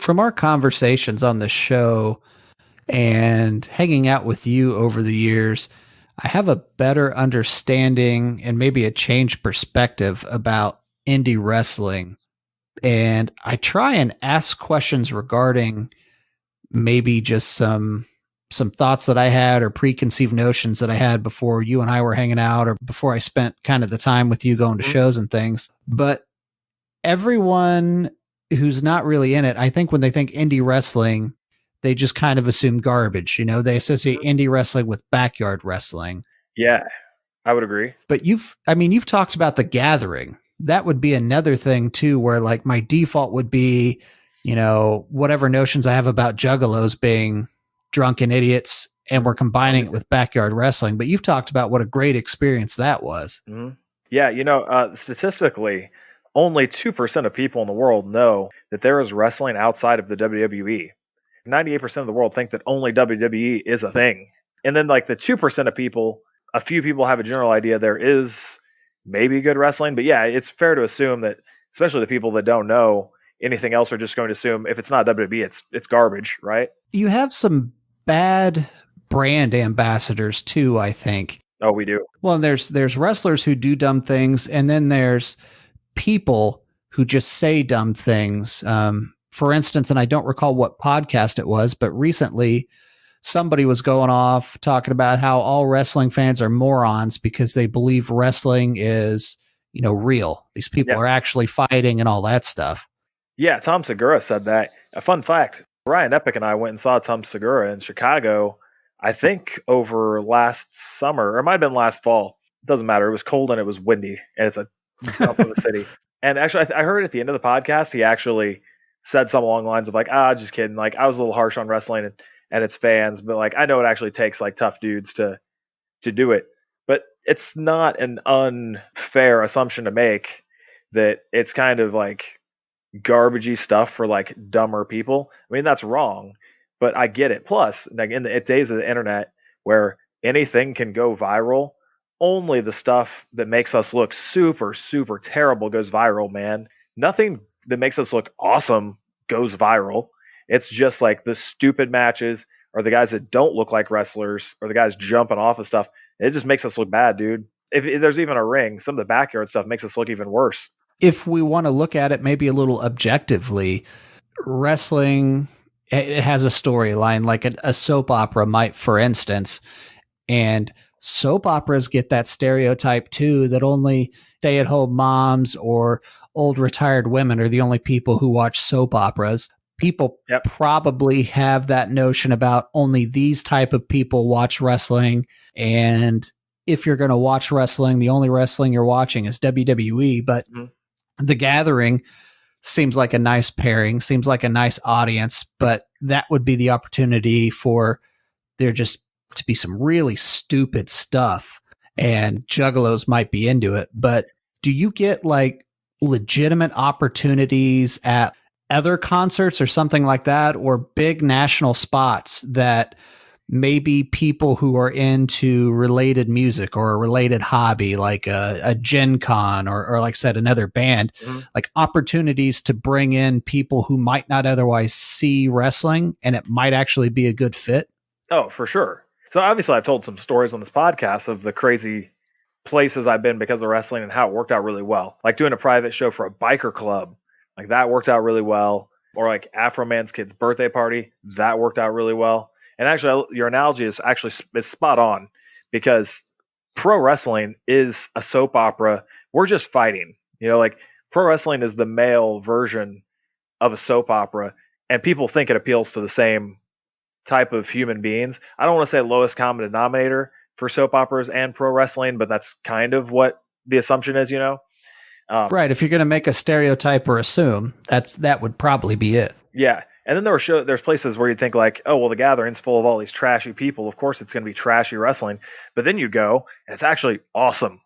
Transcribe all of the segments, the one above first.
From our conversations on the show and hanging out with you over the years, I have a better understanding and maybe a changed perspective about indie wrestling. And I try and ask questions regarding maybe just some thoughts that I had or preconceived notions that I had before you and I were hanging out or before I spent kind of the time with you going to shows and things. But everyone who's not really in it, I think when they think indie wrestling, they just kind of assume garbage. They associate indie wrestling with backyard wrestling. Yeah, I would agree. But you've talked about The Gathering. That would be another thing too, where like my default would be, whatever notions I have about juggalos being drunken idiots, and we're combining it with backyard wrestling. But you've talked about what a great experience that was. Mm-hmm. Yeah, statistically, only 2% of people in the world know that there is wrestling outside of the WWE. 98% of the world think that only WWE is a thing. And then like the 2% of people, a few people have a general idea there is maybe good wrestling. But yeah, it's fair to assume that, especially the people that don't know anything else, are just going to assume if it's not WWE, it's garbage, right? You have some bad brand ambassadors too, I think. Oh, we do. Well, there's wrestlers who do dumb things, and then there's people who just say dumb things. For instance, and I don't recall what podcast it was, but recently somebody was going off talking about how all wrestling fans are morons because they believe wrestling is, real. These people are actually fighting and all that stuff. Yeah, Tom Segura said that. A fun fact, Ryan Epic and I went and saw Tom Segura in Chicago, I think over last summer, or it might have been last fall. It doesn't matter. It was cold and it was windy, and it's a dump of the city. And actually, I heard at the end of the podcast, he actually said something along the lines of like, just kidding. Like, I was a little harsh on wrestling and its fans, but like, I know it actually takes like tough dudes to do it. But it's not an unfair assumption to make that it's kind of like garbagey stuff for like dumber people. I mean, that's wrong, but I get it. Plus, like in the days of the internet where anything can go viral, only the stuff that makes us look super, super terrible goes viral, man. Nothing that makes us look awesome goes viral. It's just like the stupid matches or the guys that don't look like wrestlers or the guys jumping off of stuff. It just makes us look bad, dude. If there's even a ring, some of the backyard stuff makes us look even worse. If we want to look at it maybe a little objectively, wrestling, it has a storyline like a soap opera might, for instance. And soap operas get that stereotype too, that only stay-at-home moms or old retired women are the only people who watch soap operas. People probably have that notion about only these type of people watch wrestling. And if you're going to watch wrestling, the only wrestling you're watching is WWE. But The Gathering seems like a nice pairing, seems like a nice audience, but that would be the opportunity for there just to be some really stupid stuff, and juggalos might be into it. But do you get like legitimate opportunities at other concerts or something like that, or big national spots that maybe people who are into related music or a related hobby, like a Gen Con or like I said, another band, like opportunities to bring in people who might not otherwise see wrestling, and it might actually be a good fit? Oh, for sure. So obviously I've told some stories on this podcast of the crazy places I've been because of wrestling and how it worked out really well. Like doing a private show for a biker club, like that worked out really well. Or like Afro Man's kid's birthday party, that worked out really well. And actually, your analogy is spot on, because pro wrestling is a soap opera. We're just fighting, like pro wrestling is the male version of a soap opera, and people think it appeals to the same type of human beings. I don't want to say lowest common denominator for soap operas and pro wrestling, but that's kind of what the assumption is, Right. If you're going to make a stereotype or assume, that would probably be it. Yeah. And then there's places where you'd think like, oh, well, the Gathering's full of all these trashy people. Of course, it's going to be trashy wrestling. But then you go, and it's actually awesome.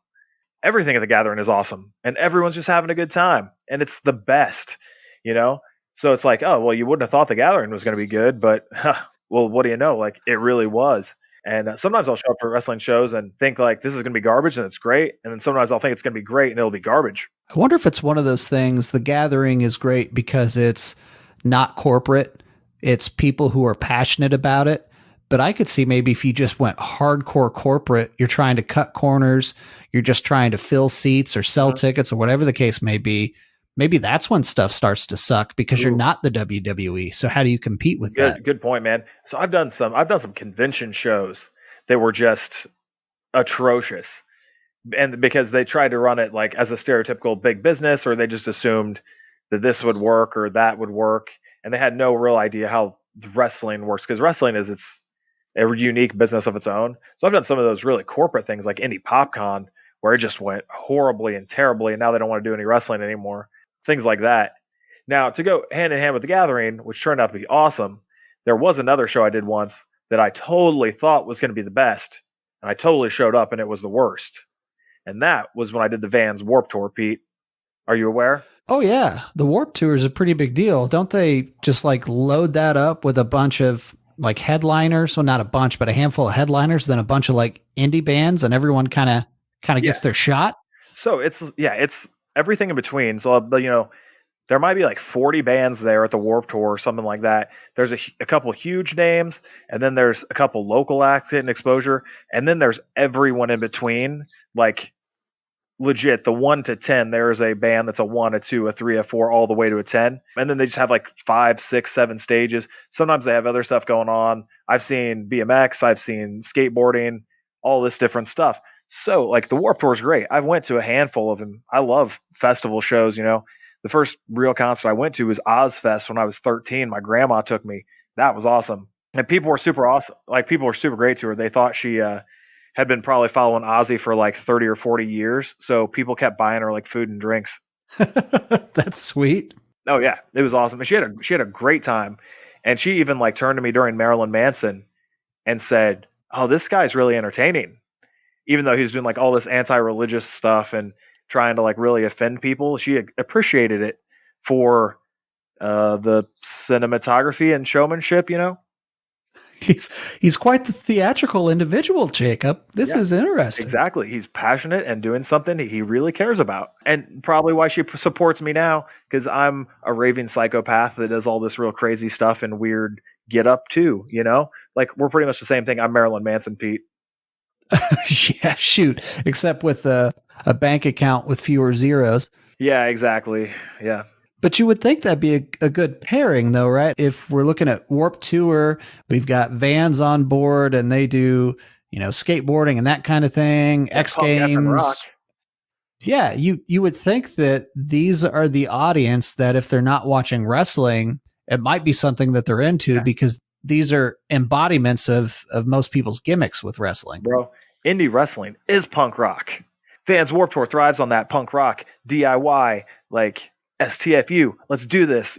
Everything at the Gathering is awesome, and everyone's just having a good time, and it's the best, So it's like, oh, well, you wouldn't have thought the Gathering was going to be good, but well, what do you know? Like, it really was. And sometimes I'll show up for wrestling shows and think like this is going to be garbage, and it's great. And then sometimes I'll think it's going to be great, and it'll be garbage. I wonder if it's one of those things. The Gathering is great because it's not corporate. It's people who are passionate about it. But I could see maybe if you just went hardcore corporate, you're trying to cut corners, you're just trying to fill seats or sell tickets or whatever the case may be. Maybe that's when stuff starts to suck because you're not the WWE. So how do you compete with that? Good point, man. So I've done some convention shows that were just atrocious. And because they tried to run it like as a stereotypical big business, or they just assumed that this would work or that would work, and they had no real idea how wrestling works, because wrestling is a unique business of its own. So I've done some of those really corporate things like Indie PopCon, where it just went horribly and terribly, and now they don't want to do any wrestling anymore. Things like that. Now, to go hand in hand with the Gathering, which turned out to be awesome, there was another show I did once that I totally thought was going to be the best, and I totally showed up and it was the worst. And that was when I did the Vans Warped Tour, Pete. Are you aware? Oh yeah, the Warped Tour is a pretty big deal. Don't they just like load that up with a bunch of like headliners? Well, not a bunch, but a handful of headliners, then a bunch of like indie bands, and everyone kind of gets their shot. So it's everything in between. So there might be like 40 bands there at the Warped Tour or something like that. There's a couple huge names, and then there's a couple local acts getting exposure, and then there's everyone in between. Like legit, the 1 to 10, there is a band that's a 1, a 2, a 3, a 4, all the way to a 10. And then they just have like 5, 6, 7 stages. Sometimes they have other stuff going on. I've seen BMX, I've seen skateboarding, all this different stuff. So like the Warped Tour is great. I went to a handful of them. I love festival shows. The first real concert I went to was Ozfest when I was 13. My grandma took me. That was awesome. And people were super awesome. Like people were super great to her. They thought she had been probably following Ozzy for like 30 or 40 years. So people kept buying her like food and drinks. That's sweet. Oh yeah, it was awesome. And she had a great time. And she even like turned to me during Marilyn Manson and said, "Oh, this guy's really entertaining." Even though he was doing like all this anti-religious stuff and trying to like really offend people, she appreciated it for the cinematography and showmanship. He's quite the theatrical individual, Jacob. This is interesting. Exactly. He's passionate and doing something he really cares about. And probably why she supports me now, because I'm a raving psychopath that does all this real crazy stuff and weird get up too, Like we're pretty much the same thing. I'm Marilyn Manson, Pete. Yeah, shoot. Except with a bank account with fewer zeros. Yeah, exactly. Yeah. But you would think that'd be a good pairing, though, right? If we're looking at Warped Tour, we've got Vans on board, and they do, skateboarding and that kind of thing. X Games. Yeah, you would think that these are the audience that if they're not watching wrestling, it might be something that they're into because these are embodiments of most people's gimmicks with wrestling. Bro, indie wrestling is punk rock. Vans Warped Tour thrives on that punk rock, DIY, like STFU, let's do this,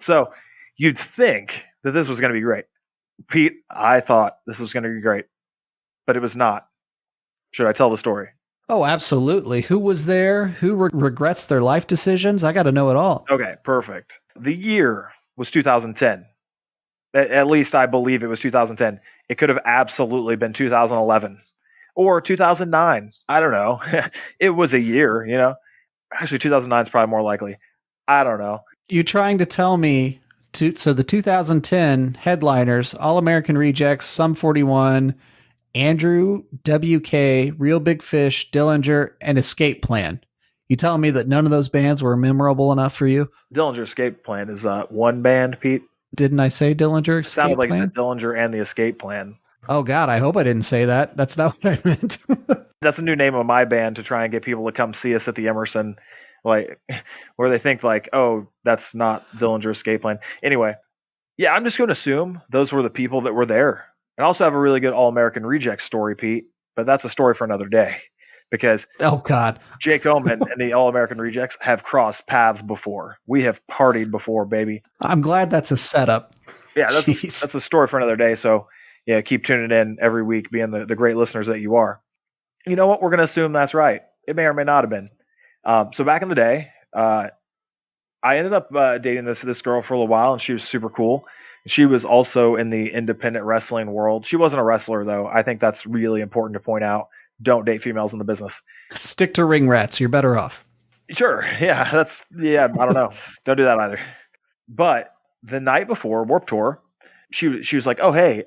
So you'd think that this was going to be great. Pete, I thought this was going to be great, but it was not. Should I tell the story? Oh, absolutely. Who was there? Who regrets their life decisions? I got to know it all. Okay, perfect. The year was 2010. At least I believe it was 2010. It could have absolutely been 2011 or 2009. I don't know. It was a year, Actually, 2009 is probably more likely. I don't know. You trying to tell me, so the 2010 headliners, All American Rejects, Sum 41, Andrew, WK, Real Big Fish, Dillinger, and Escape Plan. You telling me that none of those bands were memorable enough for you? Dillinger Escape Plan is one band, Pete. Didn't I say Dillinger Escape Plan? It sounded like it said Dillinger and the Escape Plan. Oh, God, I hope I didn't say that. That's not what I meant. That's a new name of my band to try and get people to come see us at the Emerson, like where they think like, oh, that's not Dillinger Escape Plan. Anyway, yeah, I'm just going to assume those were the people that were there. And I also have a really good All American Rejects story, Pete, but that's a story for another day. Because oh God, Jake Oman and the All American Rejects have crossed paths before. We have partied before, baby. I'm glad that's a setup. Yeah, that's a story for another day. So yeah, keep tuning in every week, being the great listeners that you are. You know what? We're going to assume that's right. It may or may not have been. So back in the day, I ended up dating this girl for a little while, and she was super cool. She was also in the independent wrestling world. She wasn't a wrestler, though. I think that's really important to point out. Don't date females in the business. Stick to ring rats. You're better off. Sure. Yeah. I don't know. Don't do that either. But the night before Warped Tour, she was like, "Oh, hey,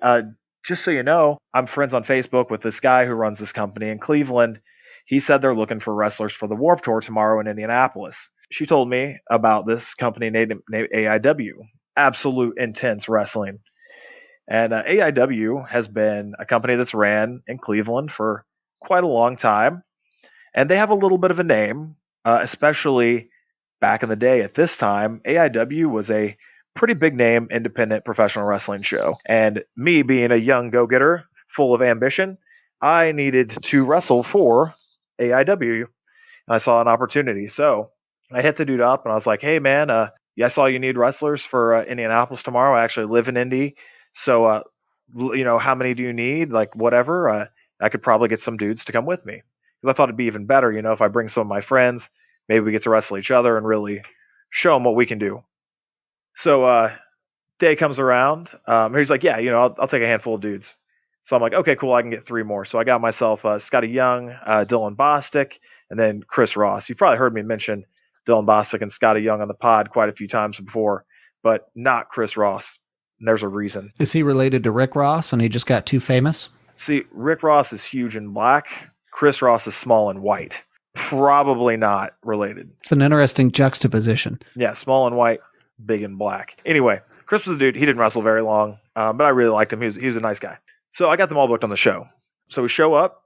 just so you know, I'm friends on Facebook with this guy who runs this company in Cleveland. He said they're looking for wrestlers for the Warped Tour tomorrow in Indianapolis." She told me about this company named AIW, Absolute Intense Wrestling. And AIW has been a company that's ran in Cleveland for quite a long time. And they have a little bit of a name, especially back in the day. At this time, AIW was a pretty big name independent professional wrestling show. And me being a young go-getter full of ambition, I needed to wrestle for AIW. And I saw an opportunity. So I hit the dude up and I was like, "Hey, man, yeah, I saw you need wrestlers for Indianapolis tomorrow. I actually live in Indy. So, how many do you need? Like, whatever. I could probably get some dudes to come with me." Because I thought it'd be even better, if I bring some of my friends, maybe we get to wrestle each other and really show them what we can do. So, day comes around. He's like, "Yeah, I'll take a handful of dudes." So I'm like, "Okay, cool. I can get 3 more." So I got myself Scotty Young, Dylan Bostic, and then Chris Ross. You've probably heard me mention Dylan Bostic and Scotty Young on the pod quite a few times before, but not Chris Ross. And there's a reason. Is he related to Rick Ross and he just got too famous? See, Rick Ross is huge and black. Chris Ross is small and white. Probably not related. It's an interesting juxtaposition. Yeah, small and white, big and black. Anyway, Chris was a dude. He didn't wrestle very long, but I really liked him. He was a nice guy. So I got them all booked on the show. So we show up,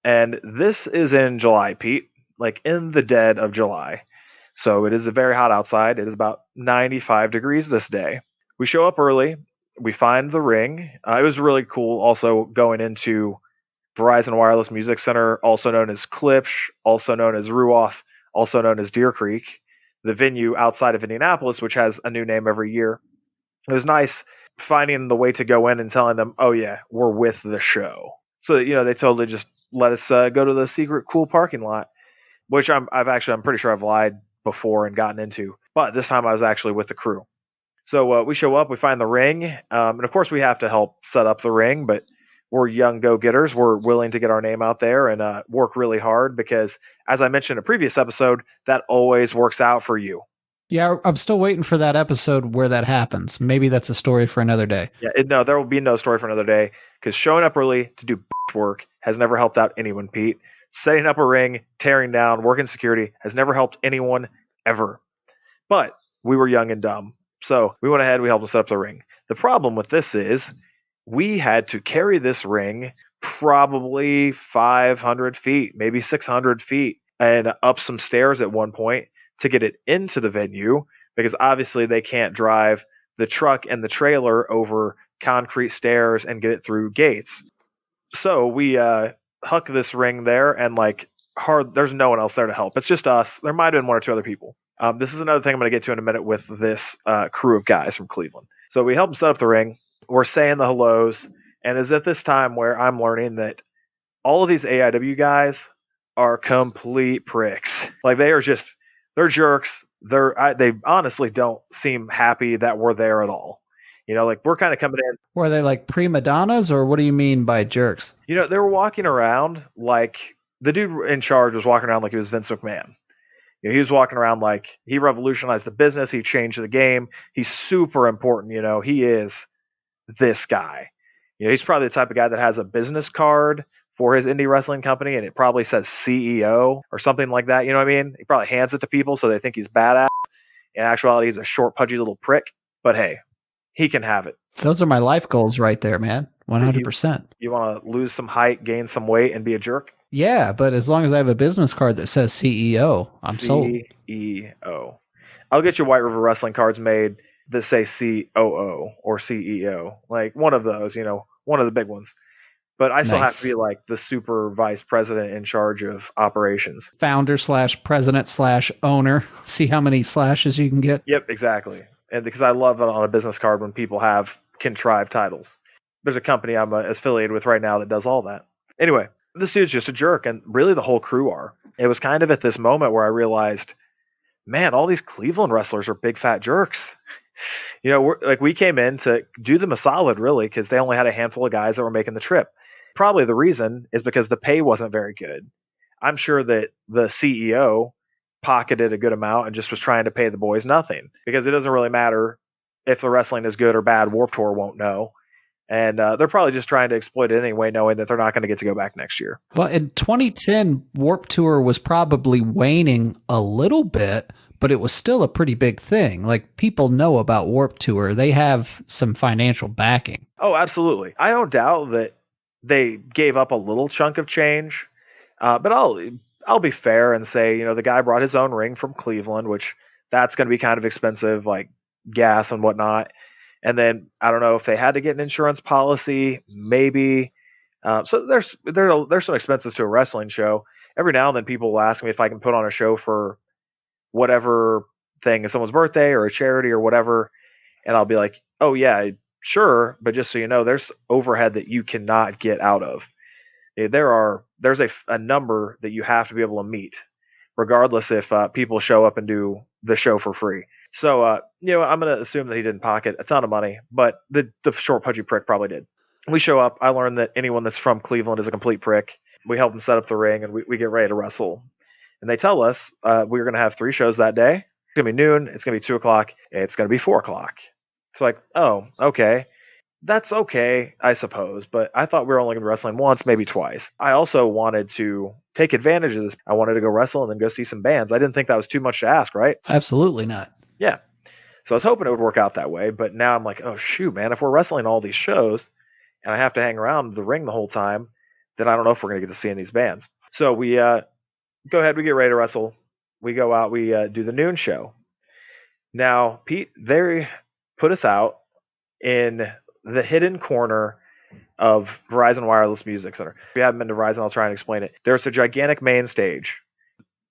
and this is in July, Pete, like in the dead of July. So it is very hot outside. It is about 95 degrees this day. We show up early. We find the ring. It was really cool also going into Verizon Wireless Music Center, also known as Klipsch, also known as Ruoff, also known as Deer Creek, the venue outside of Indianapolis, which has a new name every year. It was nice finding the way to go in and telling them, "Oh yeah, we're with the show." So they totally just let us go to the secret cool parking lot, which I'm pretty sure I've lied before and gotten into, but this time I was actually with the crew. So we show up, we find the ring, and of course we have to help set up the ring, but we're young go-getters. We're willing to get our name out there and work really hard because, as I mentioned in a previous episode, that always works out for you. Yeah, I'm still waiting for that episode where that happens. Maybe that's a story for another day. Yeah, no, there will be no story for another day because showing up early to do work has never helped out anyone, Pete. Setting up a ring, tearing down, working security has never helped anyone ever. But we were young and dumb. So we went ahead, we helped them set up the ring. The problem with this is we had to carry this ring probably 500 feet, maybe 600 feet, and up some stairs at one point to get it into the venue because obviously they can't drive the truck and the trailer over concrete stairs and get it through gates. So we huck this ring there and there's no one else there to help. It's just us. There might have been 1 or 2 other people. This is another thing I'm going to get to in a minute with this crew of guys from Cleveland. So we help them set up the ring. We're saying the hellos. And it's at this time where I'm learning that all of these AIW guys are complete pricks. Like they're jerks. They honestly don't seem happy that we're there at all. We're kind of coming in. Were they like prima donnas, or what do you mean by jerks? They were walking around like the dude in charge was walking around like he was Vince McMahon. He was walking around like he revolutionized the business. He changed the game. He's super important. He is this guy. He's probably the type of guy that has a business card for his indie wrestling company and it probably says CEO or something like that. You know what I mean? He probably hands it to people so they think he's badass. In actuality, he's a short, pudgy little prick. But hey, he can have it. Those are my life goals right there, man. 100%. So you want to lose some height, gain some weight, and be a jerk? Yeah, but as long as I have a business card that says CEO, I'm sold. CEO. I'll get you White River Wrestling cards made that say COO or CEO. Like one of those, one of the big ones. But I still have to be like the super vice president in charge of operations. Founder/president/owner. See how many slashes you can get? Yep, exactly. And because I love it on a business card when people have contrived titles. There's a company I'm affiliated with right now that does all that. Anyway, this dude's just a jerk, and really the whole crew are. It was kind of at this moment where I realized, man, all these Cleveland wrestlers are big fat jerks. We came in to do them a solid, really, because they only had a handful of guys that were making the trip. Probably the reason is because the pay wasn't very good. I'm sure that the CEO pocketed a good amount and just was trying to pay the boys nothing because it doesn't really matter if the wrestling is good or bad, Warped Tour won't know. And they're probably just trying to exploit it anyway, knowing that they're not going to get to go back next year. Well, in 2010, Warped Tour was probably waning a little bit, but it was still a pretty big thing. Like, people know about Warped Tour. They have some financial backing. Oh, absolutely. I don't doubt that they gave up a little chunk of change, but I'll be fair and say, the guy brought his own ring from Cleveland, which that's going to be kind of expensive, like gas and whatnot. And then I don't know if they had to get an insurance policy, maybe. So there's some expenses to a wrestling show. Every now and then people will ask me if I can put on a show for whatever thing, is someone's birthday or a charity or whatever, and I'll be like, oh yeah, sure, but just so you know, there's overhead that you cannot get out of. There's a number that you have to be able to meet, regardless if people show up and do the show for free. So, I'm going to assume that he didn't pocket a ton of money, but the short, pudgy prick probably did. We show up. I learned that anyone that's from Cleveland is a complete prick. We help them set up the ring, and we get ready to wrestle. And they tell us we're going to have 3 shows that day. It's going to be noon. It's going to be 2 o'clock. It's going to be 4 o'clock. It's like, oh, okay. That's okay, I suppose, but I thought we were only going to be wrestling once, maybe twice. I also wanted to take advantage of this. I wanted to go wrestle and then go see some bands. I didn't think that was too much to ask, right? Absolutely not. Yeah. So I was hoping it would work out that way, but now I'm like, oh, shoot, man, if we're wrestling all these shows and I have to hang around the ring the whole time, then I don't know if we're going to get to see any of these bands. So we go ahead, we get ready to wrestle. We go out, we do the noon show. Now, Pete, they put us out in the hidden corner of Verizon Wireless Music Center. If you haven't been to Verizon, I'll try and explain it. There's a gigantic main stage,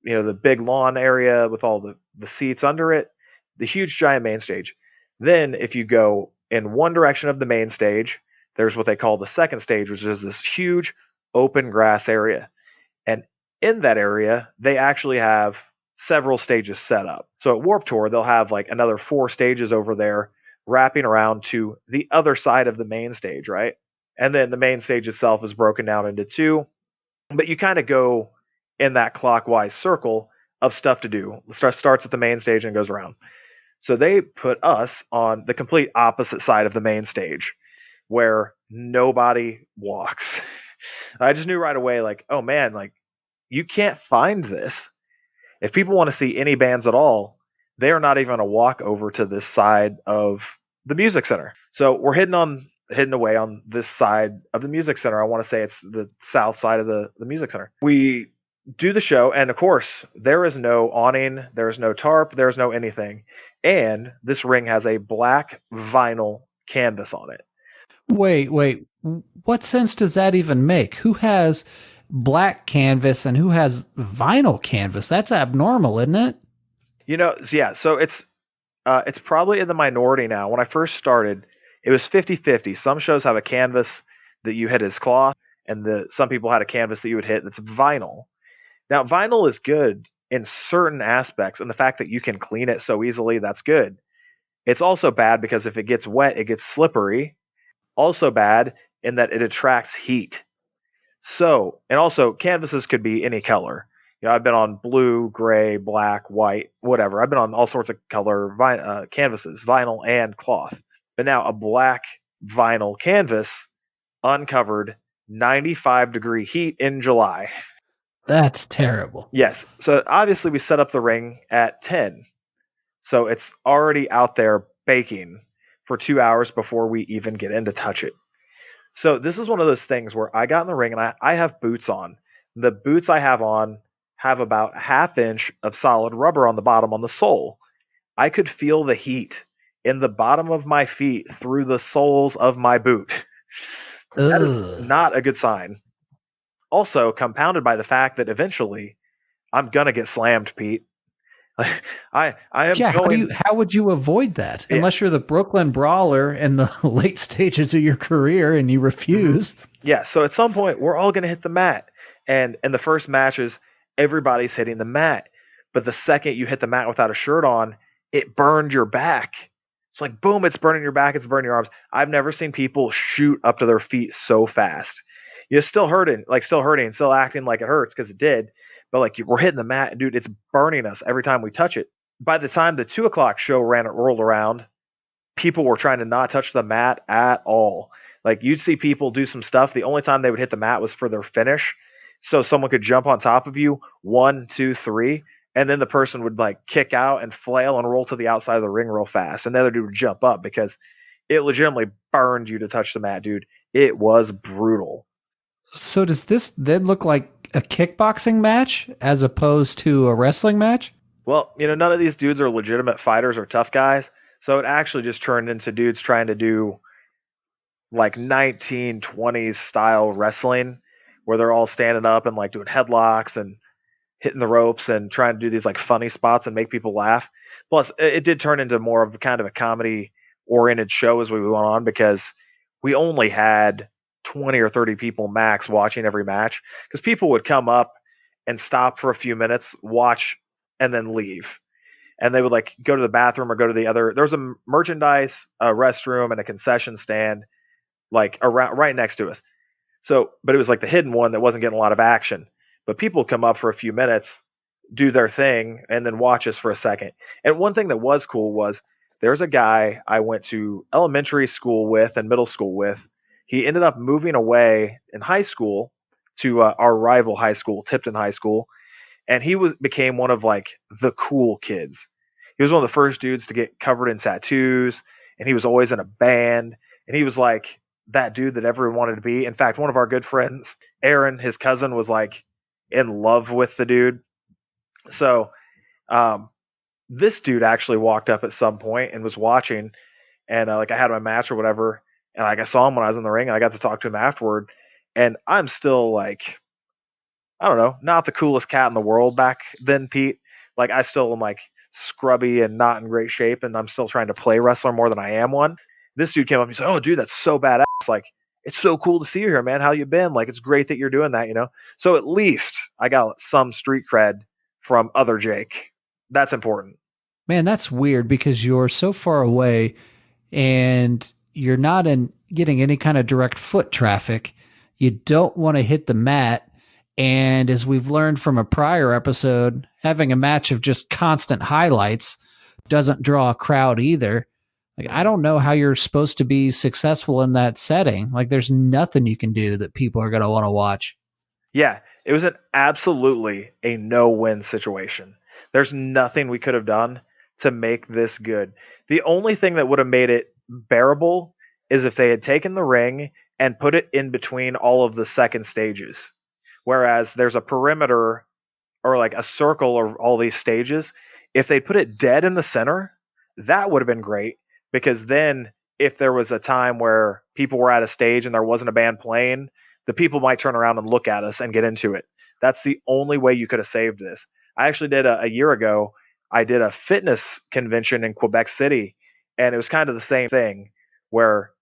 the big lawn area with all the seats under it, the huge giant main stage. Then if you go in one direction of the main stage, there's what they call the second stage, which is this huge open grass area. And in that area, they actually have several stages set up. So at Warped Tour, they'll have like another 4 stages over there wrapping around to the other side of the main stage, right? And then the main stage itself is broken down into 2, but you kind of go in that clockwise circle of stuff to do. Starts at the main stage and goes around. So they put us on the complete opposite side of the main stage where nobody walks. I just knew right away, like, oh man, like, you can't find this. If people want to see any bands at all, they are not even going to walk over to this side of the music center. So we're hidden away on this side of the music center. I want to say it's the south side of the music center. We do the show, and of course, there is no awning, there is no tarp, there is no anything. And this ring has a black vinyl canvas on it. Wait. What sense does that even make? Who has black canvas and who has vinyl canvas? That's abnormal, isn't it? Yeah, so it's probably in the minority now. When I first started, it was 50-50. Some shows have a canvas that you hit as cloth, and some people had a canvas that you would hit that's vinyl. Now, vinyl is good in certain aspects, and the fact that you can clean it so easily, that's good. It's also bad because if it gets wet, it gets slippery. Also bad in that it attracts heat. So, and also canvases could be any color. I've been on blue, gray, black, white, whatever. I've been on all sorts of color canvases, vinyl and cloth. But now a black vinyl canvas, uncovered, 95-degree heat in July. That's terrible. Yes. So obviously we set up the ring at 10. So it's already out there baking for 2 hours before we even get in to touch it. So this is one of those things where I got in the ring and I have boots on. The boots I have on have about a half-inch of solid rubber on the bottom on the sole. I could feel the heat in the bottom of my feet through the soles of my boot. That is not a good sign. Also, compounded by the fact that eventually I'm gonna get slammed, Pete. I am going. How would you avoid that? Unless you're the Brooklyn Brawler in the late stages of your career and you refuse. Yeah, so at some point we're all gonna hit the mat. And in the first matches, everybody's hitting the mat. But the second you hit the mat without a shirt on, it burned your back. It's like, boom, it's burning your back, it's burning your arms. I've never seen people shoot up to their feet so fast. You're still hurting, still acting like it hurts because it did. But like we're hitting the mat, dude, it's burning us every time we touch it. By the time the 2 o'clock show rolled around, people were trying to not touch the mat at all. Like you'd see people do some stuff. The only time they would hit the mat was for their finish. So someone could jump on top of you, 1, 2, 3, and then the person would like kick out and flail and roll to the outside of the ring real fast. And the other dude would jump up because it legitimately burned you to touch the mat, dude. It was brutal. So does this then look like a kickboxing match as opposed to a wrestling match? Well, none of these dudes are legitimate fighters or tough guys. So it actually just turned into dudes trying to do like 1920s style wrestling where they're all standing up and like doing headlocks and hitting the ropes and trying to do these like funny spots and make people laugh. Plus, it did turn into more of kind of a comedy oriented show as we went on because we only had 20 or 30 people max watching every match because people would come up and stop for a few minutes, watch, and then leave. And they would like go to the bathroom or go to the other. There was a merchandise, a restroom, and a concession stand like around right next to us. So, but it was like the hidden one that wasn't getting a lot of action. But people come up for a few minutes, do their thing, and then watch us for a second. And one thing that was cool was there's a guy I went to elementary school with and middle school with. He ended up moving away in high school to our rival high school, Tipton High School, and he became one of like the cool kids. He was one of the first dudes to get covered in tattoos, and he was always in a band, and he was like that dude that everyone wanted to be. In fact, one of our good friends, Aaron, his cousin, was like in love with the dude. So this dude actually walked up at some point and was watching, and like I had my match or whatever, and like I saw him when I was in the ring, and I got to talk to him afterward, and I'm still like, I don't know, not the coolest cat in the world back then, Pete. Like I still am like scrubby and not in great shape, and I'm still trying to play wrestler more than I am one. This dude came up and he's like, "Oh, dude, that's so badass! Like, it's so cool to see you here, man. How you been? Like, it's great that you're doing that." So at least I got some street cred from other Jake. That's important. Man, that's weird because you're so far away and you're not in getting any kind of direct foot traffic. You don't want to hit the mat. And as we've learned from a prior episode, having a match of just constant highlights doesn't draw a crowd either. Like, I don't know how you're supposed to be successful in that setting. Like, there's nothing you can do that people are going to want to watch. Yeah, it was absolutely a no-win situation. There's nothing we could have done to make this good. The only thing that would have made it bearable is if they had taken the ring and put it in between all of the second stages. Whereas there's a perimeter or like a circle of all these stages. If they put it dead in the center, that would have been great because then if there was a time where people were at a stage and there wasn't a band playing, the people might turn around and look at us and get into it. That's the only way you could have saved this. I actually did a year ago, I did a fitness convention in Quebec City, and it was kind of the same thing where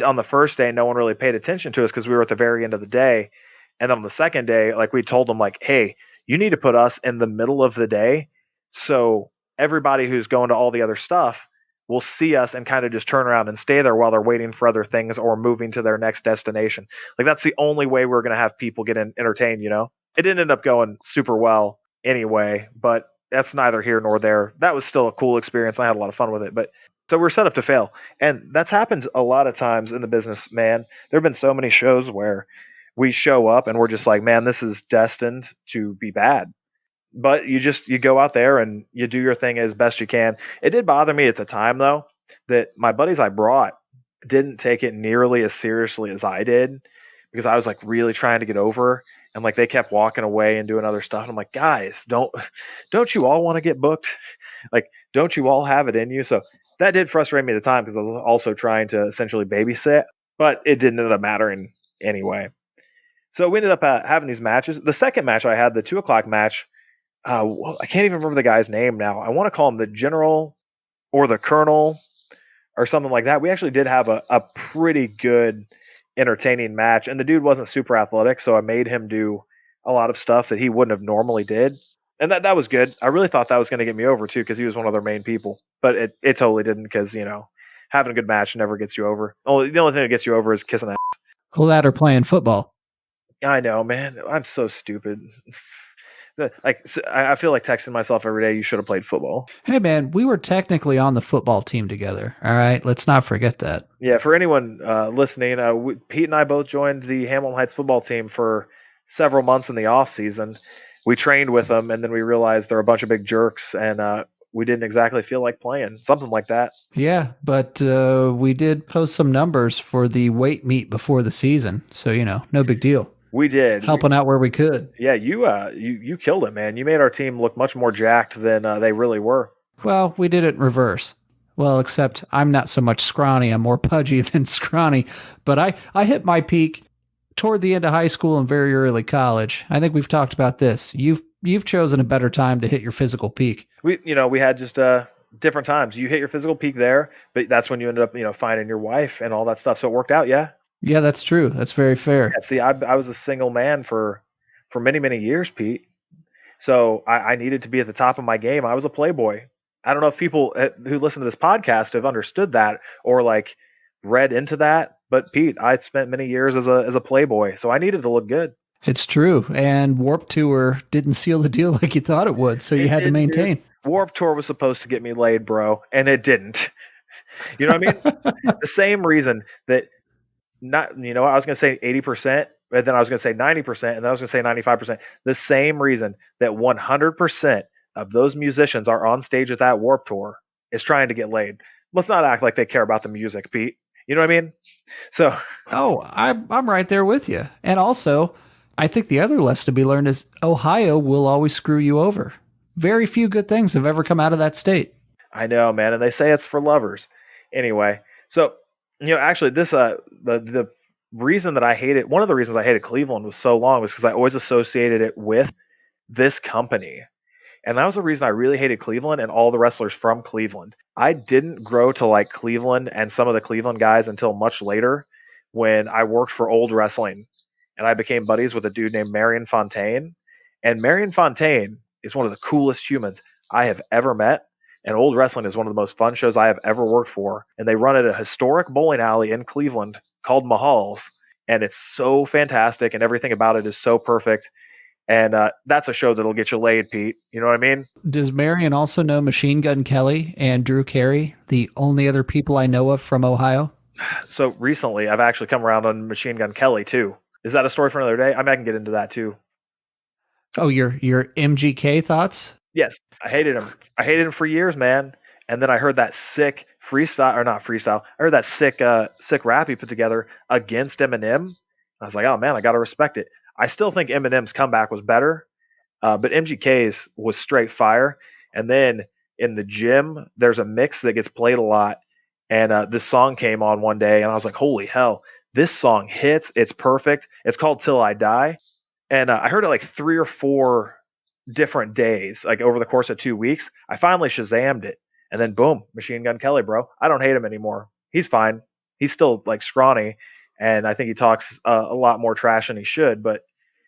on the first day, no one really paid attention to us because we were at the very end of the day. And then on the second day, like we told them, like, hey, you need to put us in the middle of the day. So everybody who's going to all the other stuff will see us and kind of just turn around and stay there while they're waiting for other things or moving to their next destination. Like that's the only way we're going to have people get entertained. It didn't end up going super well anyway, but that's neither here nor there. That was still a cool experience. I had a lot of fun with it, but so we're set up to fail. And that's happened a lot of times in the business, man. There have been so many shows where we show up and we're just like, man, this is destined to be bad. But you go out there and you do your thing as best you can. It did bother me at the time though that my buddies I brought didn't take it nearly as seriously as I did because I was like really trying to get over and like they kept walking away and doing other stuff. And I'm like, guys, don't you all want to get booked? Like, don't you all have it in you? So that did frustrate me at the time because I was also trying to essentially babysit, but it didn't end up mattering anyway. So we ended up having these matches. The second match I had, the 2 o'clock match, I can't even remember the guy's name now. I want to call him the General or the Colonel or something like that. We actually did have a pretty good, entertaining match, and the dude wasn't super athletic, so I made him do a lot of stuff that he wouldn't have normally did. And that was good. I really thought that was going to get me over too because he was one of their main people, but it totally didn't because having a good match never gets you over. The only thing that gets you over is kissing ass. Well, that or playing football. I know, man. I'm so stupid. I feel like texting myself every day, you should have played football. Hey, man, we were technically on the football team together. All right, let's not forget that. Yeah, for anyone listening, Pete and I both joined the Hamilton Heights football team for several months in the off season. We trained with them, and then we realized they're a bunch of big jerks, and we didn't exactly feel like playing. Something like that. Yeah, but we did post some numbers for the weight meet before the season, so no big deal. We did. Helping out where we could. Yeah, you killed it, man. You made our team look much more jacked than they really were. Well, we did it in reverse. Well, except I'm not so much scrawny. I'm more pudgy than scrawny. But I hit my peak toward the end of high school and very early college. I think we've talked about this. You've chosen a better time to hit your physical peak. We had just different times. You hit your physical peak there, but that's when you ended up finding your wife and all that stuff. So it worked out, yeah. Yeah, that's true. That's very fair. Yeah, see, I was a single man for many, many years, Pete. So I needed to be at the top of my game. I was a playboy. I don't know if people who listen to this podcast have understood that or like read into that. But Pete, I spent many years as a playboy, so I needed to look good. It's true. And Warped Tour didn't seal the deal like you thought it would, so you had to maintain. Dude. Warped Tour was supposed to get me laid, bro, and it didn't. You know what I mean? The same reason that I was going to say 80%, but then I was going to say 90%, and then I was going to say 95%. The same reason that 100% of those musicians are on stage at that Warped Tour is trying to get laid. Let's not act like they care about the music, Pete. You know what I mean? So, I'm right there with you. And also, I think the other lesson to be learned is Ohio will always screw you over. Very few good things have ever come out of that state. I know, man, and they say it's for lovers. Anyway, so actually, this the reason that I hated one of the reasons I hated Cleveland was so long was because I always associated it with this company. And that was the reason I really hated Cleveland and all the wrestlers from Cleveland. I didn't grow to like Cleveland and some of the Cleveland guys until much later when I worked for Old Wrestling. And I became buddies with a dude named Marion Fontaine. And Marion Fontaine is one of the coolest humans I have ever met. And Old Wrestling is one of the most fun shows I have ever worked for. And they run at a historic bowling alley in Cleveland called Mahal's. And it's so fantastic and everything about it is so perfect. And that's a show that'll get you laid, Pete. You know what I mean? Does Marion also know Machine Gun Kelly and Drew Carey, the only other people I know of from Ohio? So recently, I've actually come around on Machine Gun Kelly, too. Is that a story for another day? I can get into that, too. Oh, your MGK thoughts? Yes, I hated him. I hated him for years, man. And then I heard that sick freestyle, or not freestyle. I heard that sick rap he put together against Eminem. I was like, oh, man, I got to respect it. I still think Eminem's comeback was better, but MGK's was straight fire. And then in the gym, there's a mix that gets played a lot. And this song came on one day, and I was like, holy hell, this song hits. It's perfect. It's called Till I Die. And I heard it like 3 or 4 different days, like over the course of 2 weeks. I finally Shazammed it. And then boom, Machine Gun Kelly, bro. I don't hate him anymore. He's fine. He's still like scrawny. And I think he talks a lot more trash than he should, but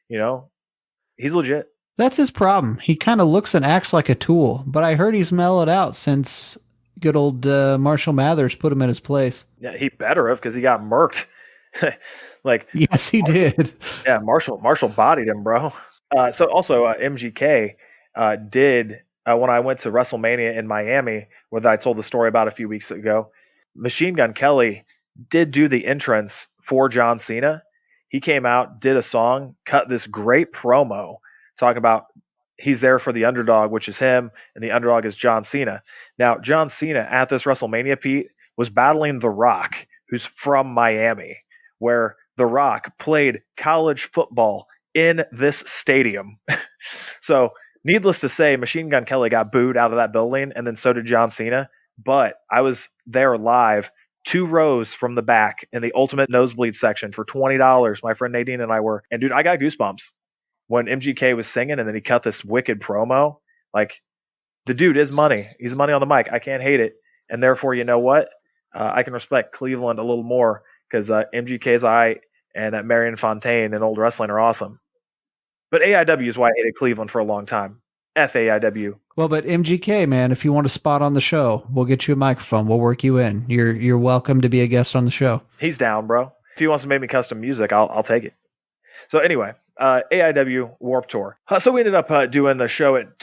he's legit. That's his problem. He kind of looks and acts like a tool, but I heard he's mellowed out since good old Marshall Mathers put him in his place. Yeah, he better have because he got murked. Yes, he did. Yeah, Marshall bodied him, bro. So also MGK did when I went to WrestleMania in Miami, where I told the story about a few weeks ago. Machine Gun Kelly did do the entrance for John Cena. He came out, did a song, cut this great promo, talking about he's there for the underdog, which is him, and the underdog is John Cena. Now, John Cena at this WrestleMania, Pete, was battling The Rock, who's from Miami, where The Rock played college football in this stadium. So, needless to say, Machine Gun Kelly got booed out of that building, and then so did John Cena. But I was there live, 2 rows from the back in the ultimate nosebleed section for $20. My friend Nadine and I were. And dude, I got goosebumps when MGK was singing and then he cut this wicked promo. Like, the dude is money. He's money on the mic. I can't hate it. And therefore, you know what? I can respect Cleveland a little more because MGK's eye and Marion Fontaine and Old Wrestling are awesome. But AIW is why I hated Cleveland for a long time. FAIW. Well, but MGK, man, if you want a spot on the show, we'll get you a microphone. We'll work you in. You're welcome to be a guest on the show. He's down, bro. If he wants to make me custom music, I'll take it. So anyway, AIW Warp Tour. So we ended up doing the show at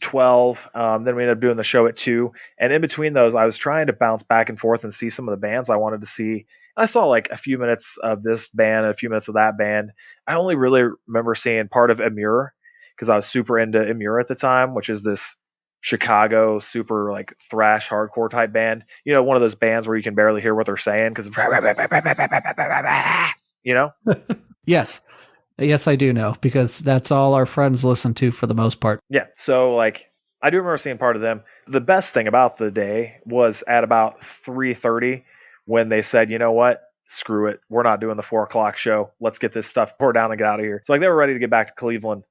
12. Then we ended up doing the show at 2. And in between those, I was trying to bounce back and forth and see some of the bands I wanted to see. I saw like a few minutes of this band and a few minutes of that band. I only really remember seeing part of Amur because I was super into Amur at the time, which is this Chicago super like thrash hardcore type band. You know, one of those bands where you can barely hear what they're saying because you know. Yes. Yes, I do know, because that's all our friends listen to for the most part. Yeah, so like I do remember seeing part of them. The best thing about the day was at about 3:30 when they said, you know what, screw it, we're not doing the 4 o'clock show. Let's get this stuff poured down and get out of here. So like they were ready to get back to Cleveland.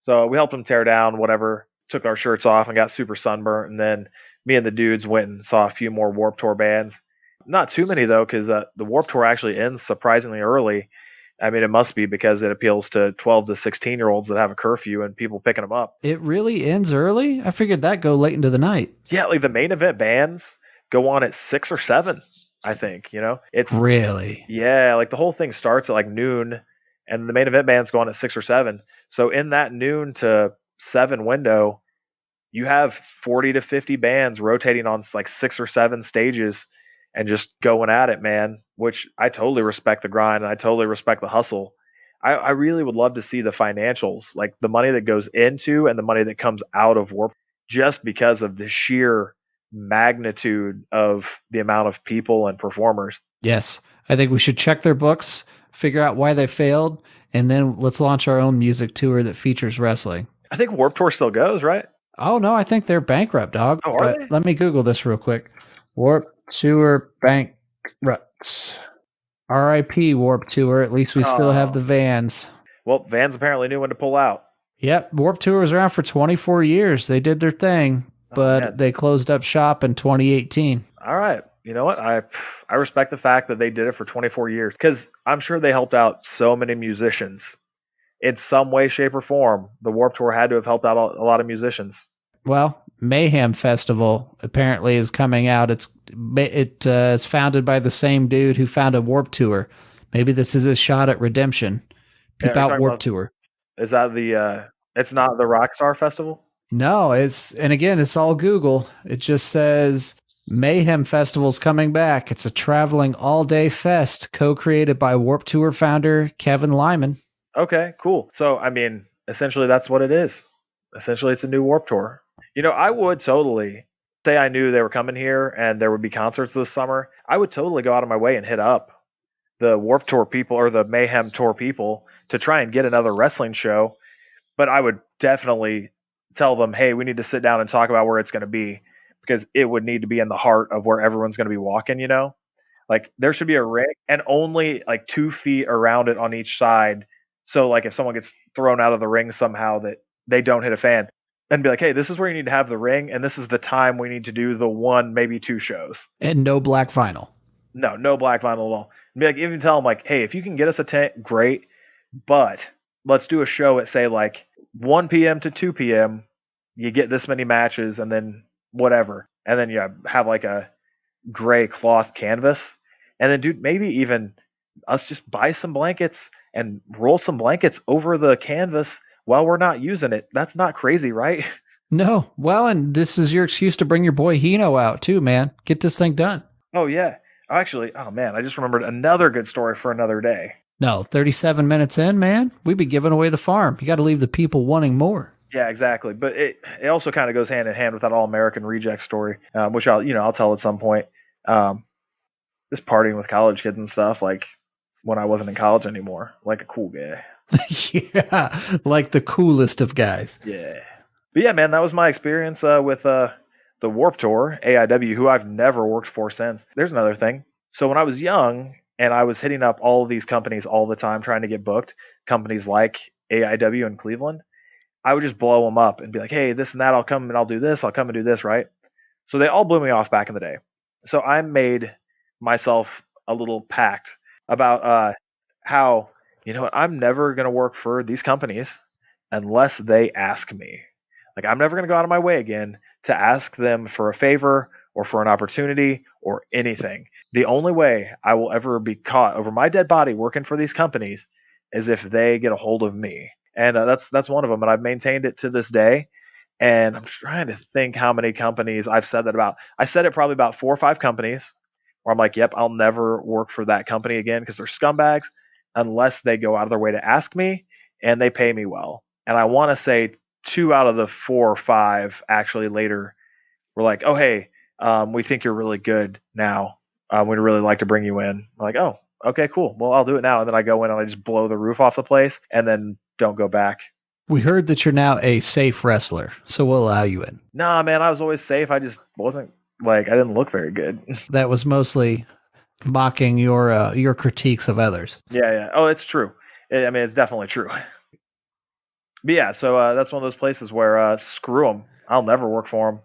So we helped them tear down whatever, took our shirts off and got super sunburnt, and then me and the dudes went and saw a few more Warped Tour bands. Not too many though, because the Warped Tour actually ends surprisingly early. I mean, it must be because it appeals to 12 to 16-year-olds that have a curfew and people picking them up. It really ends early? I figured that go late into the night. Yeah, like the main event bands go on at 6 or 7, I think, you know? It's Really? Yeah, like the whole thing starts at like noon and the main event bands go on at 6 or 7. So in that noon to 7 window, you have 40 to 50 bands rotating on like 6 or 7 stages and just going at it, man, which I totally respect the grind and I totally respect the hustle. I really would love to see the financials, like the money that goes into and the money that comes out of Warp, just because of the sheer magnitude of the amount of people and performers. Yes. I think we should check their books, figure out why they failed, and then let's launch our own music tour that features wrestling. I think Warp Tour still goes, right? Oh, no, I think they're bankrupt, dog. Oh, are they? Let me Google this real quick. Warp Tour bankrupt. RIP Warp Tour. At least we still have the Vans. Well, Vans apparently knew when to pull out. Yep. Warp Tour was around for 24 years. They did their thing, but they closed up shop in 2018. All right. You know what? I respect the fact that they did it for 24 years because I'm sure they helped out so many musicians in some way, shape, or form. The Warp Tour had to have helped out a lot of musicians. Well, Mayhem Festival apparently is coming out. It's founded by the same dude who founded Warp Tour. Maybe this is a shot at redemption. Peep out Warp Tour. Is that it's not the Rockstar Festival? No, it's all Google. It just says Mayhem Festival's coming back. It's a traveling all-day fest co-created by Warp Tour founder Kevin Lyman. Okay, cool. So, I mean, essentially that's what it is. Essentially, it's a new Warp Tour. You know, I would totally say I knew they were coming here and there would be concerts this summer. I would totally go out of my way and hit up the Warp Tour people or the Mayhem Tour people to try and get another wrestling show. But I would definitely tell them, hey, we need to sit down and talk about where it's going to be, because it would need to be in the heart of where everyone's going to be walking, you know? Like there should be a ring and only like 2 feet around it on each side. So like if someone gets thrown out of the ring somehow, that they don't hit a fan. And be like, hey, this is where you need to have the ring, and this is the time we need to do the 1, maybe 2 shows. And no black vinyl. No black vinyl at all. And be like, even tell them like, hey, if you can get us a tent, great, but let's do a show at say like 1 p.m. to 2 p.m. You get this many matches, and then whatever, and then you have like a gray cloth canvas, and then dude, maybe even us just buy some blankets and roll some blankets over the canvas while we're not using it. That's not crazy, right? No. Well, and this is your excuse to bring your boy Hino out too, man. Get this thing done. Oh, yeah. Actually, oh man, I just remembered another good story for another day. No, 37 minutes in, man. We'd be giving away the farm. You got to leave the people wanting more. Yeah, exactly. But it also kind of goes hand in hand with that All-American Reject story, which I'll tell at some point. Just partying with college kids and stuff, like when I wasn't in college anymore, like a cool guy. Yeah, like the coolest of guys. Yeah. But yeah, man, that was my experience with the Warp Tour, AIW, who I've never worked for since. There's another thing. So when I was young and I was hitting up all of these companies all the time trying to get booked, companies like AIW in Cleveland, I would just blow them up and be like, hey, this and that, I'll come and I'll do this, I'll come and do this, right? So they all blew me off back in the day. So I made myself a little pact about how, you know what, I'm never going to work for these companies unless they ask me. Like, I'm never going to go out of my way again to ask them for a favor or for an opportunity or anything. The only way I will ever be caught over my dead body working for these companies is if they get a hold of me. And that's one of them. And I've maintained it to this day. And I'm trying to think how many companies I've said that about. I said it probably about 4 or 5 companies where I'm like, yep, I'll never work for that company again because they're scumbags unless they go out of their way to ask me and they pay me well. And I want to say 2 out of the 4 or 5 actually later were like, oh, hey, we think you're really good now. We'd really like to bring you in. I'm like, oh, okay, cool. Well, I'll do it now. And then I go in and I just blow the roof off the place and then don't go back. We heard that you're now a safe wrestler, so we'll allow you in. Nah, man, I was always safe. I just wasn't I didn't look very good. That was mostly mocking your critiques of others. Yeah. Oh, it's true. I mean, it's definitely true. But yeah, so that's one of those places where screw them. I'll never work for them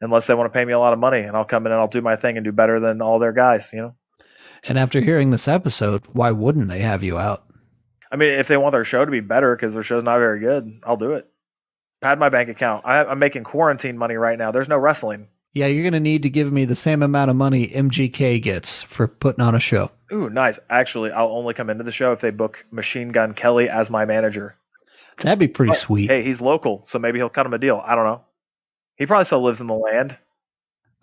unless they want to pay me a lot of money, and I'll come in and I'll do my thing and do better than all their guys, And after hearing this episode, why wouldn't they have you out? I mean, if they want their show to be better because their show's not very good, I'll do it. Pad my bank account. I'm making quarantine money right now. There's no wrestling. Yeah, you're going to need to give me the same amount of money MGK gets for putting on a show. Ooh, nice. Actually, I'll only come into the show if they book Machine Gun Kelly as my manager. That'd be pretty sweet. Hey, he's local, so maybe he'll cut him a deal. I don't know. He probably still lives in the land.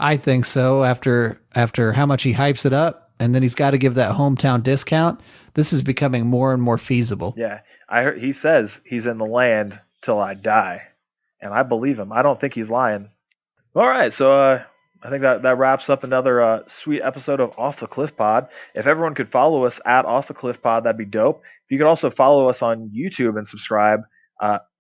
I think so. After how much he hypes it up, and then he's got to give that hometown discount. This is becoming more and more feasible. Yeah, I heard he says he's in the land till I die, and I believe him. I don't think he's lying. All right, so I think that wraps up another sweet episode of Off the Cliff Pod. If everyone could follow us at Off the Cliff Pod, that'd be dope. If you could also follow us on YouTube and subscribe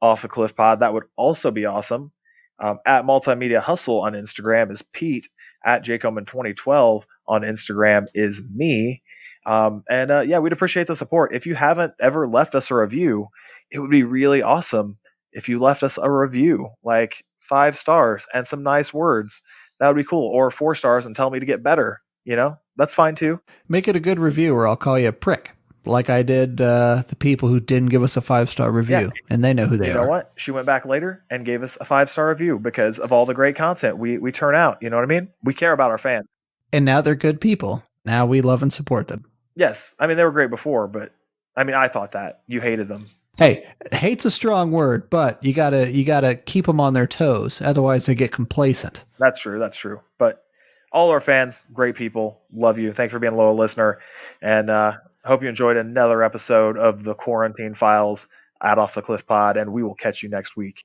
Off the Cliff Pod, that would also be awesome. At Multimedia Hustle on Instagram is Pete. At Jacoman2012 on Instagram is me. Yeah, we'd appreciate the support. If you haven't ever left us a review, it would be really awesome if you left us a review, like 5 stars and some nice words. That would be cool. Or 4 stars and tell me to get better. That's fine too. Make it a good review or I'll call you a prick. Like I did the people who didn't give us a 5-star review, and they know who they are. You know what? She went back later and gave us a 5-star review because of all the great content we turn out. You know what I mean? We care about our fans. And now they're good people. Now we love and support them. Yes. I mean, they were great before, but I mean, I thought that. You hated them. Hey, hate's a strong word, but you gotta keep them on their toes. Otherwise, they get complacent. That's true. But all our fans, great people, love you. Thanks for being a loyal listener, and hope you enjoyed another episode of the Quarantine Files at Off the Cliff Pod, and we will catch you next week.